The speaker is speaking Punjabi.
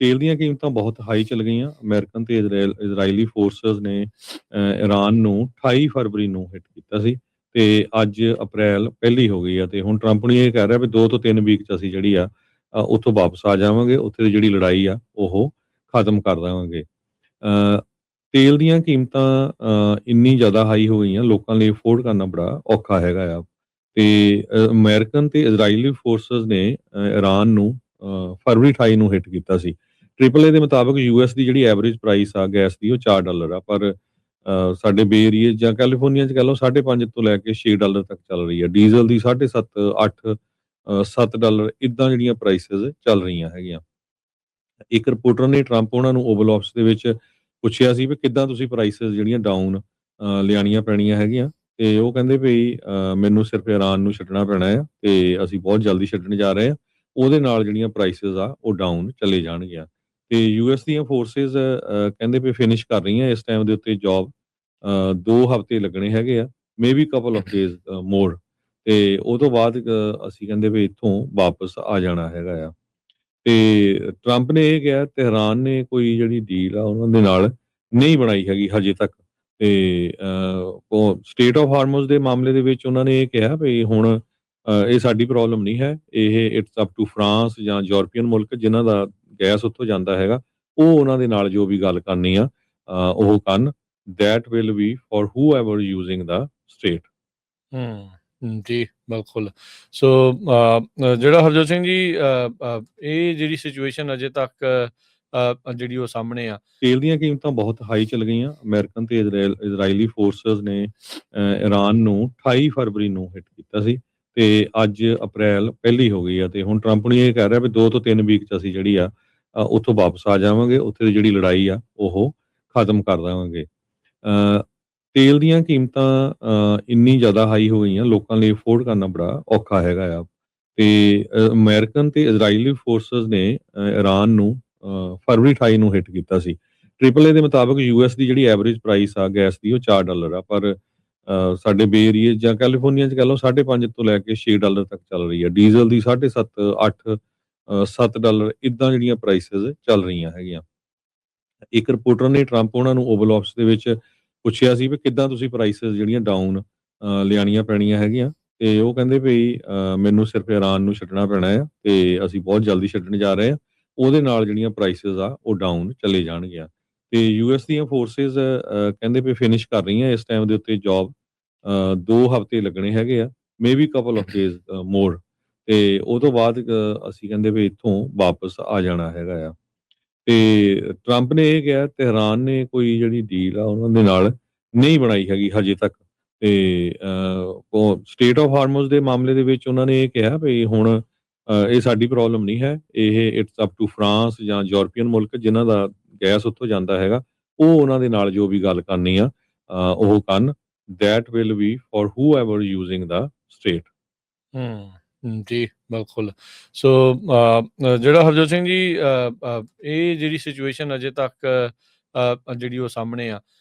ਤੇਲ ਦੀਆਂ ਕੀਮਤਾਂ ਬਹੁਤ ਹਾਈ ਚੱਲ ਗਈਆਂ। ਅਮਰੀਕਨ ਤੇ ਇਜ਼ਰਾਈਲੀ ਫੋਰਸਿਸ ਨੇ ਇਰਾਨ ਨੂੰ 28 ਫਰਵਰੀ ਨੂੰ ਹਿੱਟ ਕੀਤਾ ਸੀ ਤੇ ਅੱਜ ਅਪ੍ਰੈਲ ਪਹਿਲੀ ਹੋ ਗਈ ਆ ਤੇ ਹੁਣ ਟਰੰਪ ਨੇ ਇਹ ਕਹਿ ਰਿਹਾ ਵੀ 2 ਤੋਂ 3 ਵੀਕ 'ਚ ਅਸੀਂ ਜਿਹੜੀ ਆ ਉੱਥੋਂ ਵਾਪਸ ਆ ਜਾਵਾਂਗੇ। ਉੱਥੇ ਦੀ ਜਿਹੜੀ ਲੜਾਈ ਆ ਉਹ ਖਤਮ ਕਰ ਦੇਵਾਂਗੇ। ਤੇਲ ਦੀਆਂ ਕੀਮਤਾਂ ਇੰਨੀ ਜ਼ਿਆਦਾ ਹਾਈ ਹੋ ਗਈਆਂ, ਲੋਕਾਂ ਲਈ ਅਫੋਰਡ ਕਰਨਾ ਬੜਾ ਔਖਾ ਹੈਗਾ ਆ ਤੇ ਅਮਰੀਕਨ ਤੇ ਇਜ਼ਰਾਈਲੀ ਫੋਰਸਿਸ ਨੇ ਇਰਾਨ ਨੂੰ ਫਰਵਰੀ 28 ਨੂੰ ਹਿੱਟ ਕੀਤਾ ਸੀ। ਟ੍ਰਿਪਲ ਏ ਦੇ ਮੁਤਾਬਕ ਯੂਐਸ ਦੀ ਜਿਹੜੀ ਐਵਰੇਜ ਪ੍ਰਾਈਸ ਆ ਗੈਸ ਦੀ ਉਹ $4 ਆ, ਪਰ ਸਾਡੇ ਬੇ ਏਰੀਏ ਜਾਂ ਕੈਲੀਫੋਰਨੀਆ 'ਚ ਕਹਿ ਲਓ 5.5 ਤੋਂ ਲੈ ਕੇ $6 ਤੱਕ ਚੱਲ ਰਹੀ ਹੈ। ਡੀਜ਼ਲ ਦੀ 7.5 8 $7 ਇੱਦਾਂ ਜਿਹੜੀਆਂ ਪ੍ਰਾਈਸਿਸ ਚੱਲ ਰਹੀਆਂ ਹੈਗੀਆਂ। ਇੱਕ ਰਿਪੋਰਟਰ ਨੇ ਟਰੰਪ ਉਹਨਾਂ ਨੂੰ ਓਵਲ ਆਫਿਸ ਦੇ ਵਿੱਚ ਪੁੱਛਿਆ ਸੀ ਵੀ ਕਿੱਦਾਂ ਤੁਸੀਂ ਪ੍ਰਾਈਸਿਸ ਜਿਹੜੀਆਂ ਡਾਊਨ ਲਿਆਣੀਆਂ ਪੈਣੀਆਂ ਹੈਗੀਆਂ ਤੇ ਉਹ ਕਹਿੰਦੇ ਵੀ ਮੈਨੂੰ ਸਿਰਫ ਇਰਾਨ ਨੂੰ ਛੱਡਣਾ ਪੈਣਾ ਆ ਤੇ ਅਸੀਂ ਬਹੁਤ ਜਲਦੀ ਛੱਡਣ ਜਾ ਰਹੇ ਹਾਂ। ਉਹਦੇ ਨਾਲ ਜਿਹੜੀਆਂ ਪ੍ਰਾਈਸਿਸ ਆ ਉਹ ਡਾਊਨ ਚਲੇ ਜਾਣਗੀਆਂ ਤੇ ਯੂਐਸ ਦੀਆਂ ਫੋਰਸਿਸ ਕਹਿੰਦੇ ਵੀ ਫਿਨਿਸ਼ ਕਰ ਰਹੀਆਂ ਇਸ ਟਾਈਮ ਦੇ ਉੱਤੇ ਜੌਬ। 2 ਹਫ਼ਤੇ ਲੱਗਣੇ ਹੈਗੇ ਆ, ਮੇਬੀ ਕਪਲ ਆਫ ਡੇਜ਼ ਮੋਰ ਤੇ ਉਹ ਤੋਂ ਬਾਅਦ ਅਸੀਂ ਕਹਿੰਦੇ ਵੀ ਇੱਥੋਂ ਵਾਪਸ ਆ ਜਾਣਾ ਹੈਗਾ ਆ। ਤੇ ਟਰੰਪ ਨੇ ਇਹ ਕਿਹਾ ਤਹਿਰਾਨ ਨੇ ਕੋਈ ਜਿਹੜੀ ਡੀਲ ਆ ਉਹਨਾਂ ਦੇ ਨਾਲ ਨਹੀਂ ਬਣਾਈ ਹੈਗੀ ਹਜੇ ਤੱਕ ਤੇ ਉਹ ਸਟੇਟ ਆਫ ਹਾਰਮੋਜ਼ ਦੇ ਮਾਮਲੇ ਦੇ ਵਿੱਚ ਉਹਨਾਂ ਨੇ ਇਹ ਕਿਹਾ ਵੀ ਹੁਣ ਇਹ ਸਾਡੀ ਪ੍ਰੋਬਲਮ ਨਹੀਂ ਹੈ, ਇਹ ਇਟਸ ਅਪ ਟੂ ਫਰਾਂਸ ਜਾਂ ਯੂਰਪੀਅਨ ਮੁਲਕ ਜਿਨ੍ਹਾਂ ਦਾ ਗੈਸ ਉੱਥੋਂ ਜਾਂਦਾ ਹੈਗਾ, ਉਹ ਉਹਨਾਂ ਦੇ ਨਾਲ ਜੋ ਵੀ ਗੱਲ ਕਰਨੀ ਆ ਉਹ ਕਰਨ। That will be for whoever using the state. ਜੀ ਬਿਲਕੁਲ। ਸੋ ਜਿਹੜਾ ਹਰਜੋਤ ਸਿੰਘ ਜੀ ਇਹ ਜਿਹੜੀ ਸਿਚੁਏਸ਼ਨ ਅਜੇ ਤੱਕ ਜਿਹੜੀ ਉਹ ਸਾਹਮਣੇ ਆ। ਤੇਲ ਦੀਆਂ ਕੀਮਤਾਂ ਬਹੁਤ ਹਾਈ ਚੱਲ ਗਈਆਂ। ਅਮਰੀਕਨ ਤੇ ਇਜ਼ਰਾਈਲੀ ਫੋਰਸਿਸ ਨੇ ਇਰਾਨ ਨੂੰ 28 ਫਰਵਰੀ ਨੂੰ ਹਿੱਟ ਕੀਤਾ ਸੀ ਤੇ ਅੱਜ ਅਪ੍ਰੈਲ ਪਹਿਲੀ ਹੋ ਗਈ ਆ ਤੇ ਹੁਣ ਟਰੰਪ ਨੇ ਇਹ ਕਹਿ ਰਿਹਾ ਵੀ 2 ਤੋਂ 3 ਵੀਕ 'ਚ ਅਸੀਂ ਜਿਹੜੀ ਆ ਉੱਥੋਂ ਵਾਪਸ ਆ ਜਾਵਾਂਗੇ। ਉੱਥੇ ਦੀ ਜਿਹੜੀ ਲੜਾਈ ਆ ਉਹ ਖਤਮ ਕਰ ਦੇਵਾਂਗੇ। ਤੇਲ ਦੀਆਂ ਕੀਮਤਾਂ ਇੰਨੀ ਜ਼ਿਆਦਾ ਹਾਈ ਹੋ ਗਈਆਂ, ਲੋਕਾਂ ਲਈ ਅਫੋਰਡ ਕਰਨਾ ਬੜਾ ਔਖਾ ਹੈਗਾ ਆ ਤੇ ਅਮਰੀਕਨ ਤੇ ਇਜ਼ਰਾਈਲੀ ਫੋਰਸਿਸ ਨੇ ਇਰਾਨ ਨੂੰ ਫਰਵਰੀ 28 ਨੂੰ ਹਿੱਟ ਕੀਤਾ ਸੀ। ਟ੍ਰਿਪਲ ਏ ਦੇ ਮੁਤਾਬਕ ਯੂਐਸ ਦੀ ਜਿਹੜੀ ਐਵਰੇਜ ਪ੍ਰਾਈਸ ਆ ਗੈਸ ਦੀ ਉਹ $4 ਆ, ਪਰ ਸਾਡੇ ਬੇ ਏਰੀਏ ਜਾਂ ਕੈਲੀਫੋਰਨੀਆ 'ਚ ਕਹਿ ਲਓ 5.5 ਤੋਂ ਲੈ ਕੇ $6 ਤੱਕ ਚੱਲ ਰਹੀ ਹੈ। ਡੀਜ਼ਲ ਦੀ 7.5 8 $7 ਇੱਦਾਂ ਜਿਹੜੀਆਂ ਪ੍ਰਾਈਸਿਸ ਚੱਲ ਰਹੀਆਂ ਹੈਗੀਆਂ। ਇੱਕ ਰਿਪੋਰਟਰ ਨੇ ਟਰੰਪ ਉਹਨਾਂ ਨੂੰ ਓਵਲ ਆਫਿਸ ਦੇ ਵਿੱਚ ਪੁੱਛਿਆ ਸੀ ਵੀ ਕਿੱਦਾਂ ਤੁਸੀਂ ਪ੍ਰਾਈਸਿਸ ਜਿਹੜੀਆਂ ਡਾਊਨ ਲਿਆਣੀਆਂ ਪੈਣੀਆਂ ਹੈਗੀਆਂ ਤੇ ਉਹ ਕਹਿੰਦੇ ਵੀ ਮੈਨੂੰ ਸਿਰਫ ਇਰਾਨ ਨੂੰ ਛੱਡਣਾ ਪੈਣਾ ਆ ਤੇ ਅਸੀਂ ਬਹੁਤ ਜਲਦੀ ਛੱਡਣ ਜਾ ਰਹੇ ਹਾਂ। ਉਹਦੇ ਨਾਲ ਜਿਹੜੀਆਂ ਪ੍ਰਾਈਸਿਸ ਆ ਉਹ ਡਾਊਨ ਚਲੇ ਜਾਣਗੀਆਂ ਤੇ ਯੂਐਸ ਦੀਆਂ ਫੋਰਸਿਸ ਕਹਿੰਦੇ ਵੀ ਫਿਨਿਸ਼ ਕਰ ਰਹੀਆਂ ਇਸ ਟਾਈਮ ਦੇ ਉੱਤੇ ਜੌਬ। 2 ਹਫ਼ਤੇ ਲੱਗਣੇ ਹੈਗੇ ਆ, ਮੇਬੀ ਕਪਲ ਆਫ ਡੇਜ਼ ਮੋਰ ਤੇ ਉਹ ਤੋਂ ਬਾਅਦ ਅਸੀਂ ਕਹਿੰਦੇ ਵੀ ਇੱਥੋਂ ਵਾਪਸ ਆ ਜਾਣਾ ਹੈਗਾ ਆ। ਤੇ ਟਰੰਪ ਨੇ ਇਹ ਕਿਹਾ ਤਹਿਰਾਨ ਨੇ ਕੋਈ ਜਿਹੜੀ ਡੀਲ ਆ ਉਹਨਾਂ ਦੇ ਨਾਲ ਨਹੀਂ ਬਣਾਈ ਹੈਗੀ ਹਜੇ ਤੱਕ ਤੇ ਉਹ ਸਟੇਟ ਆਫ ਹਾਰਮੋਜ਼ ਦੇ ਮਾਮਲੇ ਦੇ ਵਿੱਚ ਉਹਨਾਂ ਨੇ ਇਹ ਕਿਹਾ ਵੀ ਹੁਣ ਇਹ ਸਾਡੀ ਪ੍ਰੋਬਲਮ ਨਹੀਂ ਹੈ, ਇਹ ਇਟਸ ਅਪ ਟੂ ਫਰਾਂਸ ਜਾਂ ਯੂਰਪੀਅਨ ਮੁਲਕ ਜਿਨ੍ਹਾਂ ਦਾ ਗੈਸ ਉੱਥੋਂ ਜਾਂਦਾ ਹੈਗਾ, ਉਹ ਉਹਨਾਂ ਦੇ ਨਾਲ ਜੋ ਵੀ ਗੱਲ ਕਰਨੀ ਆ ਉਹ ਕਰਨ। That will be for whoever using the state. ਜੀ ਬਿਲਕੁਲ। ਸੋ ਜਿਹੜਾ ਹਰਜੋਤ ਸਿੰਘ ਜੀ ਇਹ ਜਿਹੜੀ ਸਿਚੁਏਸ਼ਨ ਅਜੇ ਤੱਕ ਜਿਹੜੀ ਉਹ ਸਾਹਮਣੇ ਆ।